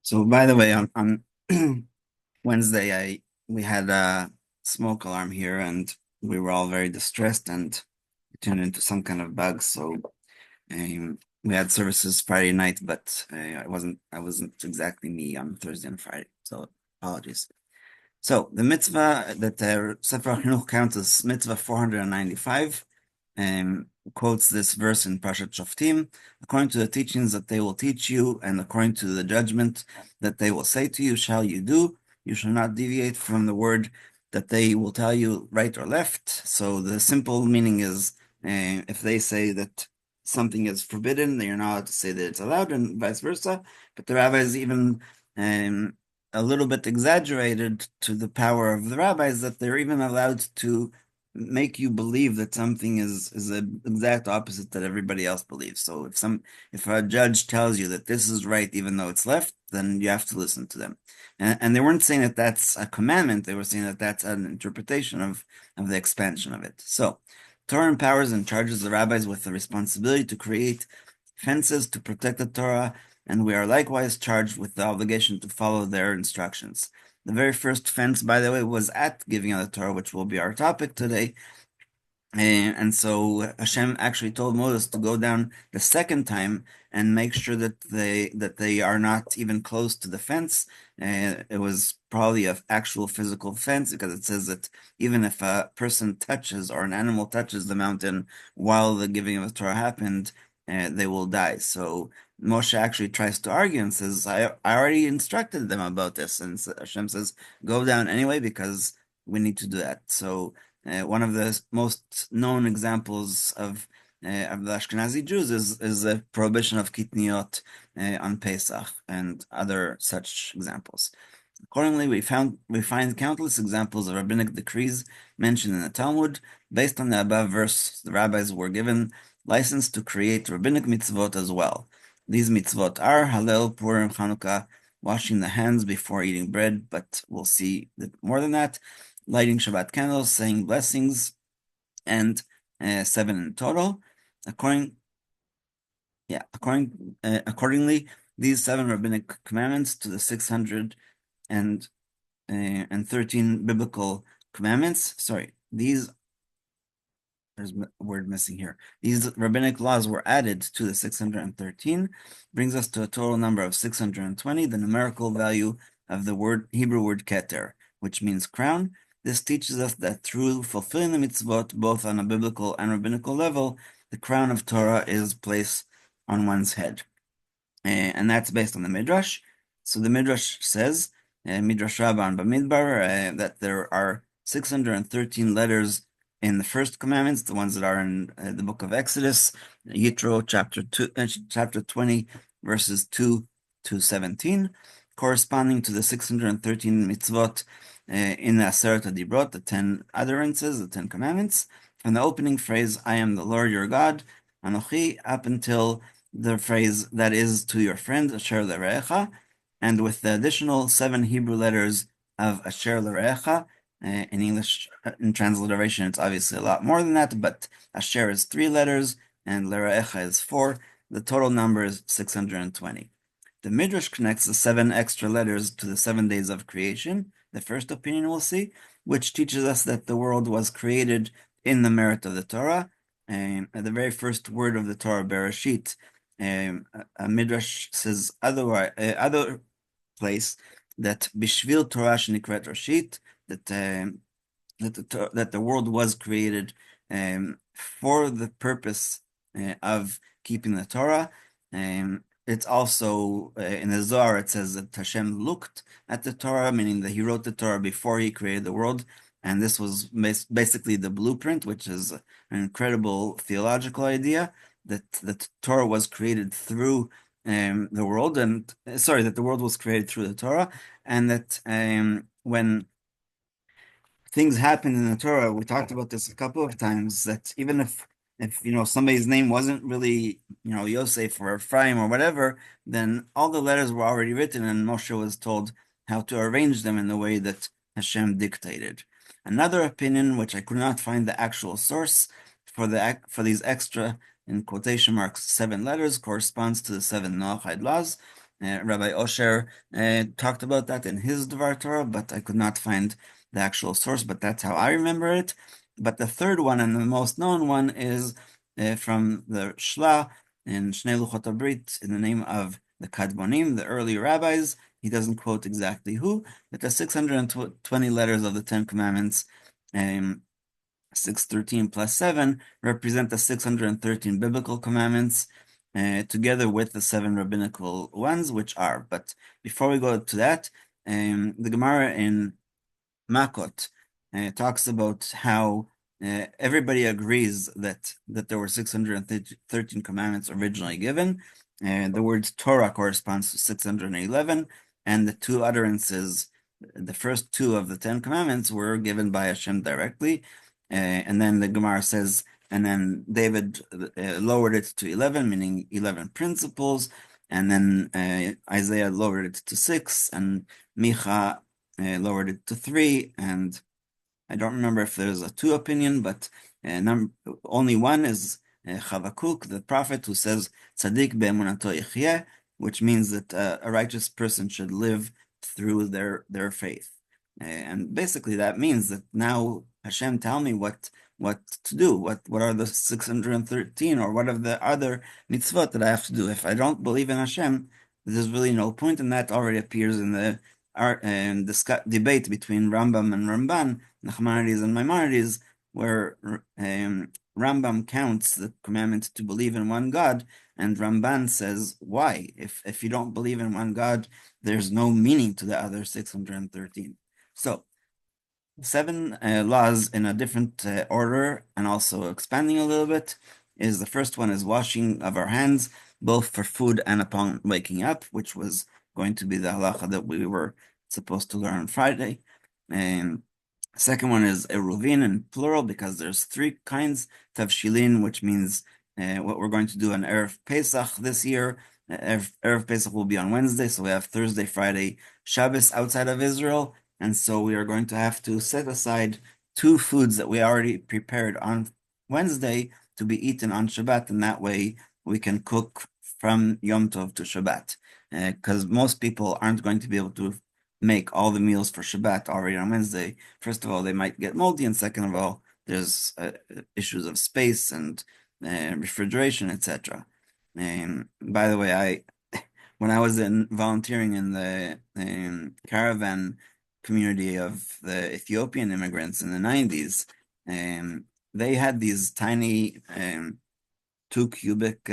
So by the way, on Wednesday, we had a smoke alarm here, and we were all very distressed, and it turned into some kind of bug. So we had services Friday night, but I wasn't exactly me on Thursday and Friday. So apologies. So the mitzvah that the Sefer HaChinuch counts as mitzvah 495 quotes this verse in Parashat Shoftim, according to the teachings that they will teach you, and according to the judgment that they will say to you, shall you do. You shall not deviate from the word that they will tell you, right or left. So the simple meaning is, if they say that something is forbidden, they are not allowed to say that it's allowed, and vice versa. But the rabbis even a little bit exaggerated to the power of the rabbis that they're even allowed to make you believe that something is the exact opposite that everybody else believes. So if a judge tells you that this is right even though it's left, then you have to listen to them. And they weren't saying that that's a commandment, they were saying that that's an interpretation of the expansion of it. So Torah empowers and charges the rabbis with the responsibility to create fences to protect the Torah, and we are likewise charged with the obligation to follow their instructions. The very first fence, by the way, was at giving of the Torah, which will be our topic today. And so Hashem actually told Moses to go down the second time and make sure that they are not even close to the fence. It was probably an actual physical fence because it says that even if a person touches or an animal touches the mountain while the giving of the Torah happened, they will die. So Moshe actually tries to argue and says, I already instructed them about this. And Hashem says, go down anyway because we need to do that. So one of the most known examples of the Ashkenazi Jews is the prohibition of kitniot on Pesach and other such examples. Accordingly, we find countless examples of rabbinic decrees mentioned in the Talmud. Based on the above verse, the rabbis were given license to create rabbinic mitzvot as well. These mitzvot are Hallel, Purim, Chanukah, washing the hands before eating bread, but we'll see more than that, lighting Shabbat candles, saying blessings, and 7 in total. Accordingly, these 7 rabbinic commandments to the 613 biblical commandments. Sorry, there's a word missing here. These rabbinic laws were added to the 613, brings us to a total number of 620, the numerical value of the Hebrew word keter, which means crown. This teaches us that through fulfilling the mitzvot, both on a biblical and rabbinical level, the crown of Torah is placed on one's head. And that's based on the Midrash. So the Midrash says, Midrash Rabbah and Bamidbar, that there are 613 letters in the first commandments, the ones that are in the book of Exodus, Yitro chapter 20, verses 2 to 17, corresponding to the 613 mitzvot in the Aseret HaDibrot, the 10 utterances, the 10 commandments, and the opening phrase, I am the Lord your God, Anochi, up until the phrase that is to your friend, Asher L'Re'echa, and with the additional 7 Hebrew letters of Asher L'Re'echa. In English, in transliteration, it's obviously a lot more than that, but Asher is 3 letters and L'Re'echa is 4. The total number is 620. The Midrash connects the 7 extra letters to the 7 days of creation, the first opinion we'll see, which teaches us that the world was created in the merit of the Torah. The very first word of the Torah, Bereshit, a Midrash says other place that Bishvil Torah Shenikret Rashit, that the world was created for the purpose of keeping the Torah. It's also in the Zohar, it says that Hashem looked at the Torah, meaning that he wrote the Torah before he created the world. And this was basically the blueprint, which is an incredible theological idea that the Torah was created through the world, and that the world was created through the Torah, and that when things happen in the Torah, we talked about this a couple of times, that even if somebody's name wasn't really Yosef or Ephraim or whatever, then all the letters were already written, and Moshe was told how to arrange them in the way that Hashem dictated. Another opinion, which I could not find the actual source for these extra, in quotation marks, 7 letters, corresponds to the 7 Noahide laws, Rabbi Osher talked about that in his Dvar Torah, but I could not find the actual source, but that's how I remember it. But the third one and the most known one is from the Shla in Shnei Luchot HaBrit in the name of the Kadmonim, the early rabbis. He doesn't quote exactly who, but the 620 letters of the Ten Commandments, 613 plus 7, represent the 613 biblical commandments, together with the 7 rabbinical ones, which are. But before we go to that, the Gemara in Makot talks about how everybody agrees that there were 613 commandments originally given. The word Torah corresponds to 611, and the two utterances, the first two of the 10 commandments, were given by Hashem directly. And then the Gemara says, and then David lowered it to 11, meaning 11 principles. And then Isaiah lowered it to 6, and Micha lowered it to 3. And I don't remember if there's a 2 opinion, but only one is Chavakuk, the prophet, who says, Tzadik be'emunato yechyeh, which means that a righteous person should live through their faith. And basically that means that now Hashem, tell me what to do. What are the 613, or what are the other mitzvot that I have to do? If I don't believe in Hashem, there's really no point, and that already appears in the debate between Rambam and Ramban, Nachmanides and Maimonides, where Rambam counts the commandment to believe in one God, and Ramban says, why? If you don't believe in one God, there's no meaning to the other 613. So, 7 laws in a different order, and also expanding a little bit, is the first one is washing of our hands, both for food and upon waking up, which was going to be the halacha that we were supposed to learn on Friday. And second one is eruvin in plural, because there's 3 kinds. Tavshilin, which means what we're going to do on Erev Pesach this year. Erev Pesach will be on Wednesday, so we have Thursday, Friday, Shabbos outside of Israel. And so we are going to have to set aside 2 foods that we already prepared on Wednesday to be eaten on Shabbat, and that way we can cook from Yom Tov to Shabbat. Because most people aren't going to be able to make all the meals for Shabbat already on Wednesday. First of all, they might get moldy, and second of all, there's issues of space and refrigeration, etc. By the way, when I was volunteering in the caravan community of the Ethiopian immigrants in the 90s, they had these tiny 2-cubic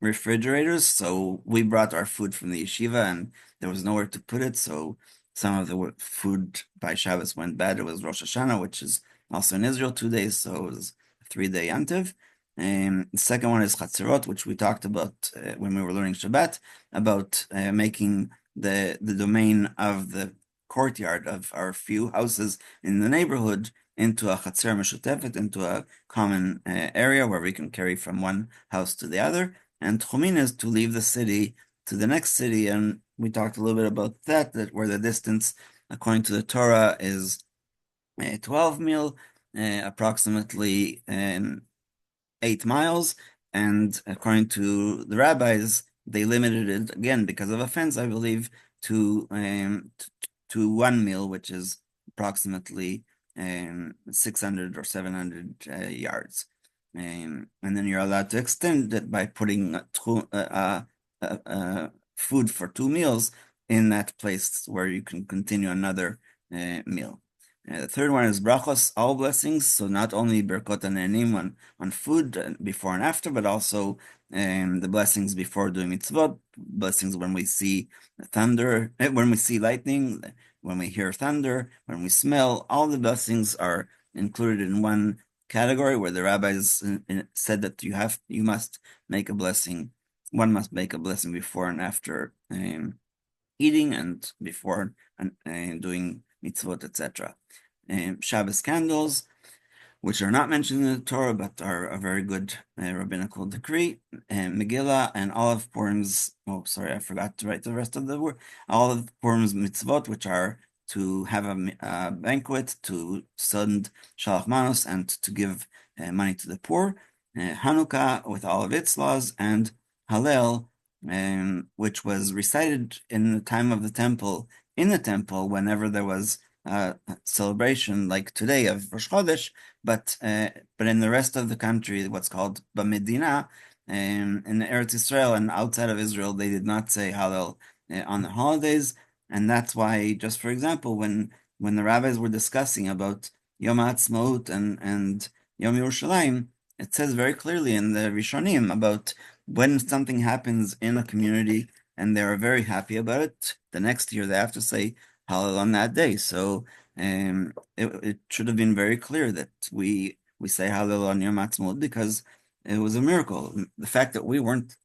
refrigerators. So we brought our food from the yeshiva, and there was nowhere to put it. So some of the food by Shabbos went bad. It was Rosh Hashanah, which is also in Israel 2 days, so it was a 3-day Yantiv. The second one is Chatzirot, which we talked about when we were learning Shabbat, about making the domain of the courtyard of our few houses in the neighborhood into a Chatzer Meshutefet, into a common area where we can carry from one house to the other. And Tchumin is to leave the city to the next city, and we talked a little bit about that where the distance, according to the Torah, is 12 mil, approximately 8 miles, and according to the rabbis, they limited it again because of offense, I believe, to 1 mil, which is approximately 600 or 700 yards. And then you're allowed to extend it by putting food for 2 meals in that place where you can continue another meal. The third one is brachos, all blessings. So not only berkot hane'enim on food before and after, but also the blessings before doing mitzvot, blessings when we see thunder, when we see lightning, when we hear thunder, when we smell. All the blessings are included in one category, where the rabbis said that you must make a blessing. One must make a blessing before and after eating, and before doing mitzvot, etc. Shabbos candles, which are not mentioned in the Torah, but are a very good rabbinical decree. Megillah and Olive Purim's, oh, sorry, I forgot to write the rest of the word. Olive Purim's mitzvot, which are to have a banquet, to send shalach manos, and to give money to the poor. Hanukkah with all of its laws, and Hallel, which was recited in the time of the temple, in the temple, whenever there was a celebration like today of Rosh Chodesh, but in the rest of the country, what's called Bamedina, in Eretz Israel and outside of Israel, they did not say Hallel on the holidays, and that's why, just for example, when the rabbis were discussing about Yom HaAtzmaut and Yom Yerushalayim, it says very clearly in the Rishonim about when something happens in a community and they're very happy about it, the next year they have to say Hallel on that day. So it should have been very clear that we say Hallel on Yom Ha'atzmaut because it was a miracle. The fact that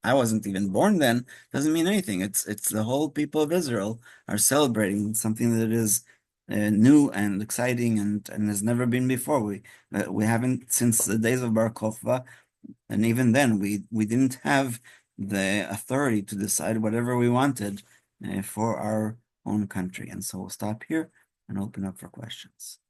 I wasn't even born then, doesn't mean anything. It's the whole people of Israel are celebrating something that is new and exciting and has never been before. We haven't since the days of Bar Kokhba, and even then, we didn't have the authority to decide whatever we wanted for our own country. And so we'll stop here and open up for questions.